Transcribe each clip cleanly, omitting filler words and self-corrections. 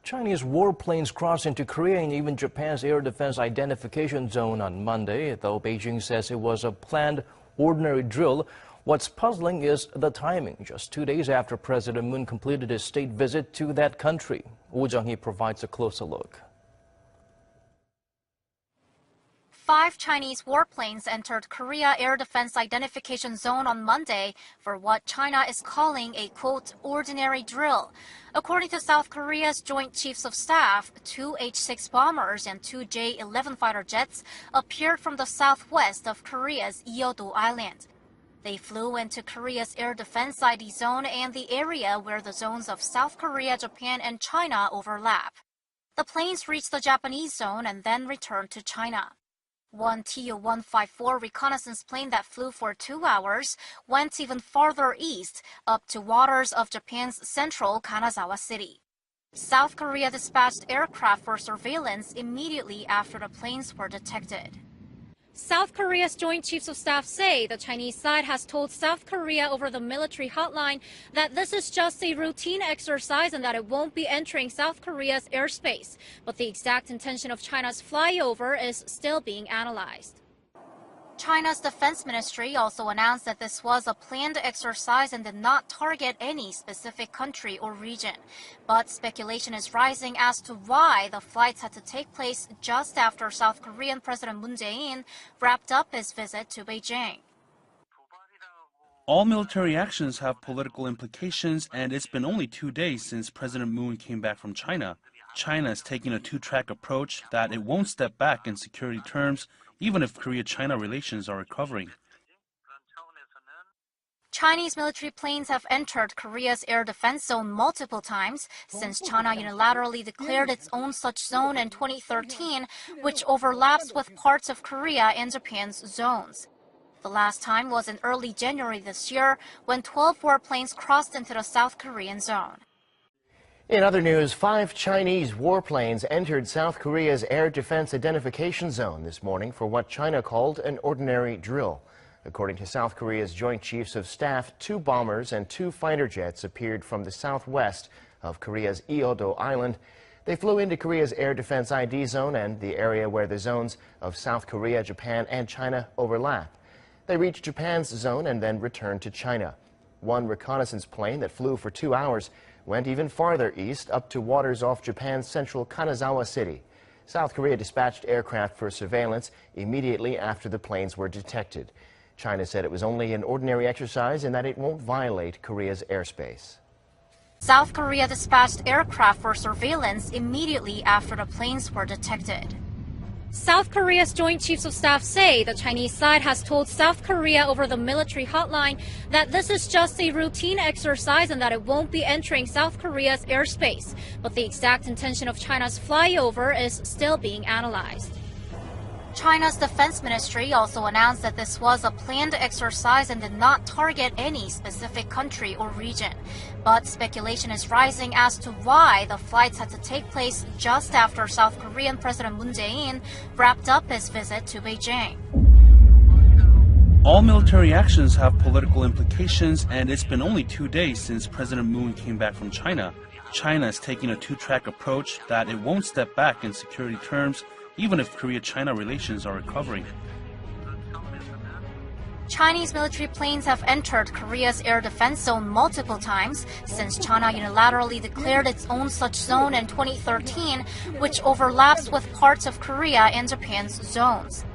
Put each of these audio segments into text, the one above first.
Chinese warplanes crossed into Korea and even Japan's air defense identification zone on Monday, though Beijing says it was a planned ordinary drill. What's puzzling is the timing, just 2 days after President Moon completed his state visit to that country. Woo Jung-hee provides a closer look. 5 Chinese warplanes entered Korea Air Defense Identification Zone on Monday for what China is calling a, quote, ordinary drill. According to South Korea's Joint Chiefs of Staff, 2 H-6 bombers and 2 J-11 fighter jets appeared from the southwest of Korea's Yeodo Island. They flew into Korea's Air Defense ID Zone and the area where the zones of South Korea, Japan, and China overlap. The planes reached the Japanese zone and then returned to China. One Tu-154 reconnaissance plane that flew for 2 hours went even farther east, up to waters of Japan's central Kanazawa City. South Korea dispatched aircraft for surveillance immediately after the planes were detected. South Korea's Joint Chiefs of Staff say the Chinese side has told South Korea over the military hotline that this is just a routine exercise and that it won't be entering South Korea's airspace. But the exact intention of China's flyover is still being analyzed. China's defense ministry also announced that this was a planned exercise and did not target any specific country or region. But speculation is rising as to why the flights had to take place just after South Korean President Moon Jae-in wrapped up his visit to Beijing. All military actions have political implications, and it's been only 2 days since President Moon came back from China. China is taking a two-track approach that it won't step back in security terms, even if Korea-China relations are recovering. Chinese military planes have entered Korea's air defense zone multiple times since China unilaterally declared its own such zone in 2013, which overlaps with parts of Korea and Japan's zones. The last time was in early January this year when 12 warplanes crossed into the South Korean zone. In other news, 5 Chinese warplanes entered South Korea's air defense identification zone this morning for what China called an ordinary drill. According to South Korea's Joint Chiefs of Staff, 2 bombers and 2 fighter jets appeared from the southwest of Korea's Yeodo Island. They flew into Korea's air defense ID zone and the area where the zones of South Korea, Japan, and China overlap. They reached Japan's zone and then returned to China. One reconnaissance plane that flew for 2 hours went even farther east, up to waters off Japan's central Kanazawa City. South Korea dispatched aircraft for surveillance immediately after the planes were detected. China said it was only an ordinary exercise and that it won't violate Korea's airspace. South Korea dispatched aircraft for surveillance immediately after the planes were detected. South Korea's Joint Chiefs of Staff say the Chinese side has told South Korea over the military hotline that this is just a routine exercise and that it won't be entering South Korea's airspace. But the exact intention of China's flyover is still being analyzed. China's defense ministry also announced that this was a planned exercise and did not target any specific country or region. But speculation is rising as to why the flights had to take place just after South Korean President Moon Jae-in wrapped up his visit to Beijing. All military actions have political implications, and it's been only 2 days since President Moon came back from China. China is taking a two-track approach that it won't step back in security terms, even if Korea-China relations are recovering. Chinese military planes have entered Korea's air defense zone multiple times since China unilaterally declared its own such zone in 2013, which overlaps with parts of Korea and Japan's zones.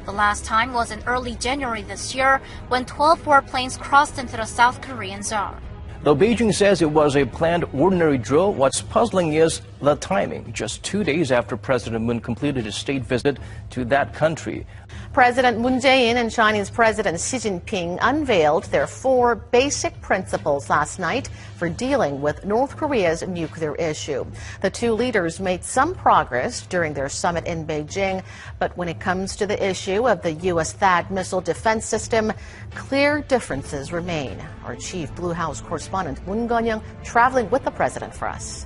The last time was in early January this year when 12 warplanes crossed into the South Korean zone. Though Beijing says it was a planned ordinary drill, what's puzzling is the timing, just 2 days after President Moon completed his state visit to that country. President Moon Jae-in and Chinese President Xi Jinping unveiled their 4 basic principles last night for dealing with North Korea's nuclear issue. The 2 leaders made some progress during their summit in Beijing, but when it comes to the issue of the U.S. THAAD missile defense system, clear differences remain. Our chief Blue House correspondent Moon Gun-young traveling with the president for us.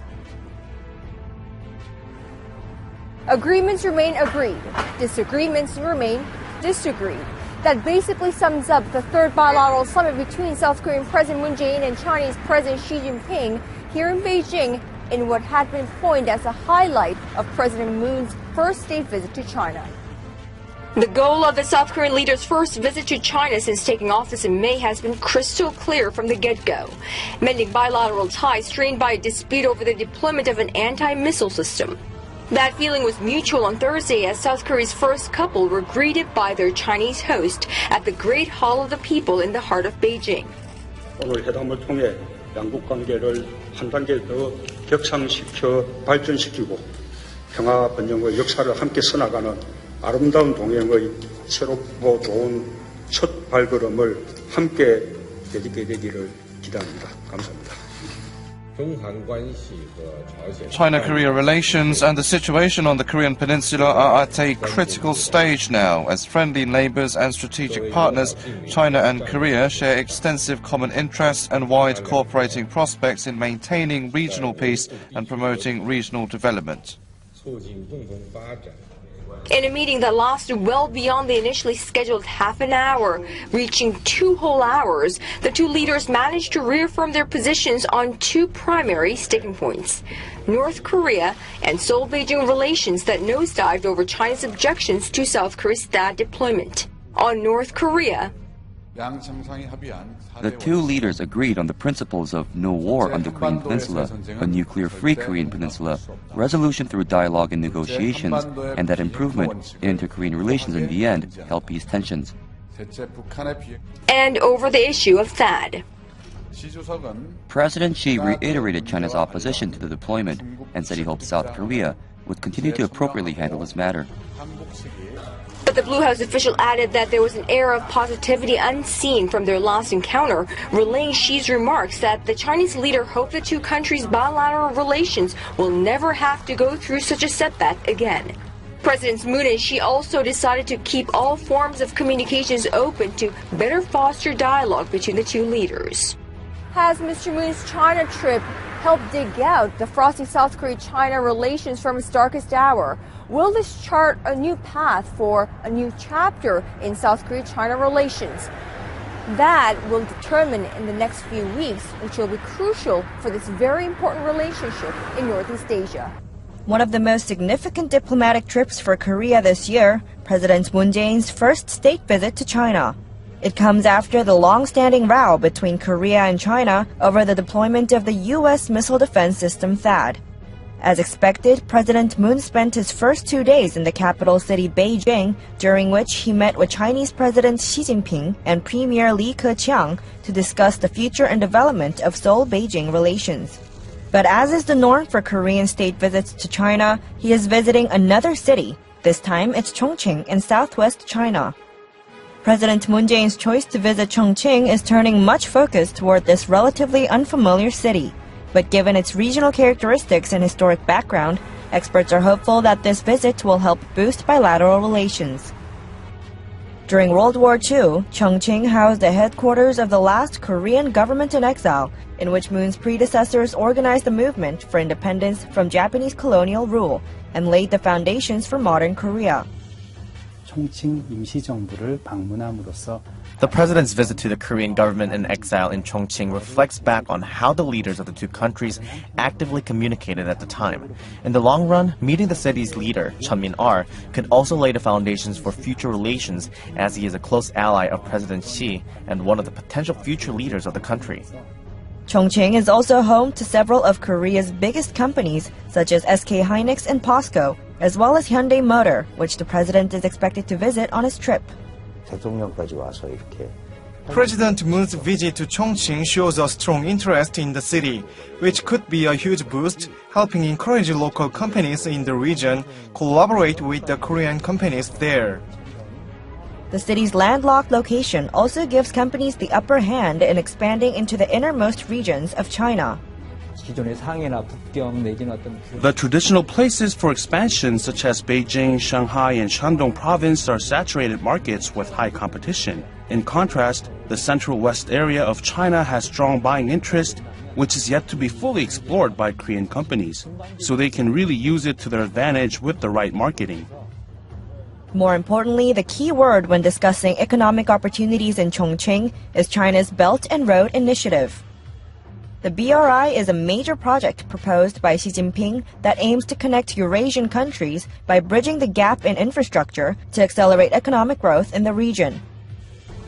Agreements remain agreed. Disagreements remain disagreed. That basically sums up the 3rd bilateral summit between South Korean President Moon Jae-in and Chinese President Xi Jinping here in Beijing in what had been coined as a highlight of President Moon's first state visit to China. The goal of the South Korean leader's first visit to China since taking office in May has been crystal clear from the get-go, mending bilateral ties strained by a dispute over the deployment of an anti-missile system. That feeling was mutual on Thursday as South Korea's first couple were greeted by their Chinese host at the Great Hall of the People in the heart of Beijing. 오늘 회담을 통해 양국 관계를 한 단계 더 격상시켜 발전시키고 평화 번영의 역사를 함께 써나가는 아름다운 동행의 새롭고 좋은 첫 발걸음을 함께 되짚게 되기를 기대합니다. 감사합니다. China-Korea relations and the situation on the Korean peninsula are at a critical stage now. As friendly neighbors and strategic partners, China and Korea share extensive common interests and wide cooperating prospects in maintaining regional peace and promoting regional development. In a meeting that lasted well beyond the initially scheduled half an hour, reaching 2 whole hours, the two leaders managed to reaffirm their positions on two primary sticking points: North Korea and Seoul-Beijing relations that nosedived over China's objections to South Korea's THAAD deployment. On North Korea, the two leaders agreed on the principles of no war on the Korean Peninsula, a nuclear-free Korean Peninsula, resolution through dialogue and negotiations, and that improvement in inter-Korean relations in the end help ease tensions. And over the issue of THAAD. President Xi reiterated China's opposition to the deployment and said he hoped South Korea would continue to appropriately handle this matter. But the Blue House official added that there was an air of positivity unseen from their last encounter, relaying Xi's remarks that the Chinese leader hoped the two countries' bilateral relations will never have to go through such a setback again. Presidents Moon and Xi also decided to keep all forms of communications open to better foster dialogue between the two leaders. Has Mr. Moon's China trip helped dig out the frosty South Korea-China relations from its darkest hour? Will this chart a new path for a new chapter in South Korea-China relations? That will determine in the next few weeks, which will be crucial for this very important relationship in Northeast Asia. One of the most significant diplomatic trips for Korea this year, President Moon Jae-in's first state visit to China. It comes after the long-standing row between Korea and China over the deployment of the U.S. missile defense system THAAD. As expected, President Moon spent his first 2 days in the capital city Beijing, during which he met with Chinese President Xi Jinping and Premier Li Keqiang to discuss the future and development of Seoul-Beijing relations. But as is the norm for Korean state visits to China, he is visiting another city. This time it's Chongqing in southwest China. President Moon Jae-in's choice to visit Chongqing is turning much focus toward this relatively unfamiliar city. But given its regional characteristics and historic background, experts are hopeful that this visit will help boost bilateral relations. During World War II, Chongqing housed the headquarters of the last Korean government in exile, in which Moon's predecessors organized the movement for independence from Japanese colonial rule and laid the foundations for modern Korea. The president's visit to the Korean government in exile in Chongqing reflects back on how the leaders of the two countries actively communicated at the time. In the long run, meeting the city's leader, Chun Min-ar, could also lay the foundations for future relations, as he is a close ally of President Xi and one of the potential future leaders of the country. Chongqing is also home to several of Korea's biggest companies, such as SK Hynix and POSCO, as well as Hyundai Motor, which the president is expected to visit on his trip. President Moon's visit to Chongqing shows a strong interest in the city, which could be a huge boost, helping encourage local companies in the region collaborate with the Korean companies there. The city's landlocked location also gives companies the upper hand in expanding into the innermost regions of China. The traditional places for expansion, such as Beijing, Shanghai, and Shandong province, are saturated markets with high competition. In contrast, the central west area of China has strong buying interest, which is yet to be fully explored by Korean companies, so they can really use it to their advantage with the right marketing. More importantly, the key word when discussing economic opportunities in Chongqing is China's Belt and Road Initiative. The BRI is a major project proposed by Xi Jinping that aims to connect Eurasian countries by bridging the gap in infrastructure to accelerate economic growth in the region.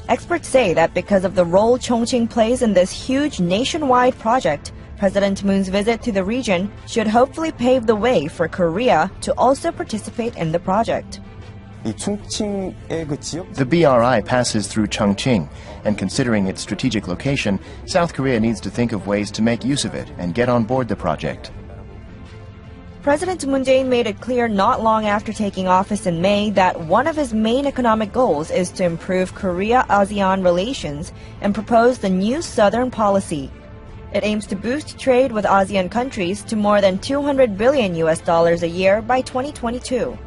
Experts say that because of the role Chongqing plays in this huge nationwide project, President Moon's visit to the region should hopefully pave the way for Korea to also participate in the project. The BRI passes through Chongqing, and considering its strategic location, South Korea needs to think of ways to make use of it and get on board the project. President Moon Jae-in made it clear not long after taking office in May that one of his main economic goals is to improve Korea-ASEAN relations and proposed the new Southern Policy. It aims to boost trade with ASEAN countries to more than $200 billion a year by 2022.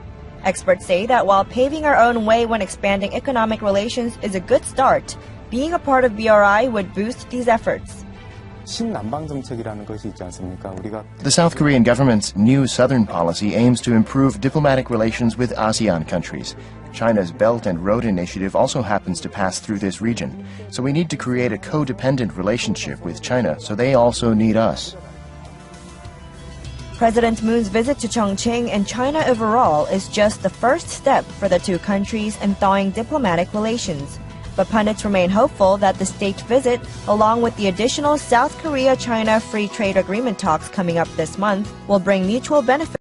Experts say that while paving our own way when expanding economic relations is a good start, being a part of BRI would boost these efforts. The South Korean government's new Southern Policy aims to improve diplomatic relations with ASEAN countries. China's Belt and Road Initiative also happens to pass through this region, so we need to create a codependent relationship with China, so they also need us. President Moon's visit to Chongqing and China overall is just the first step for the two countries in thawing diplomatic relations. But pundits remain hopeful that the state visit, along with the additional South Korea-China free trade agreement talks coming up this month, will bring mutual benefit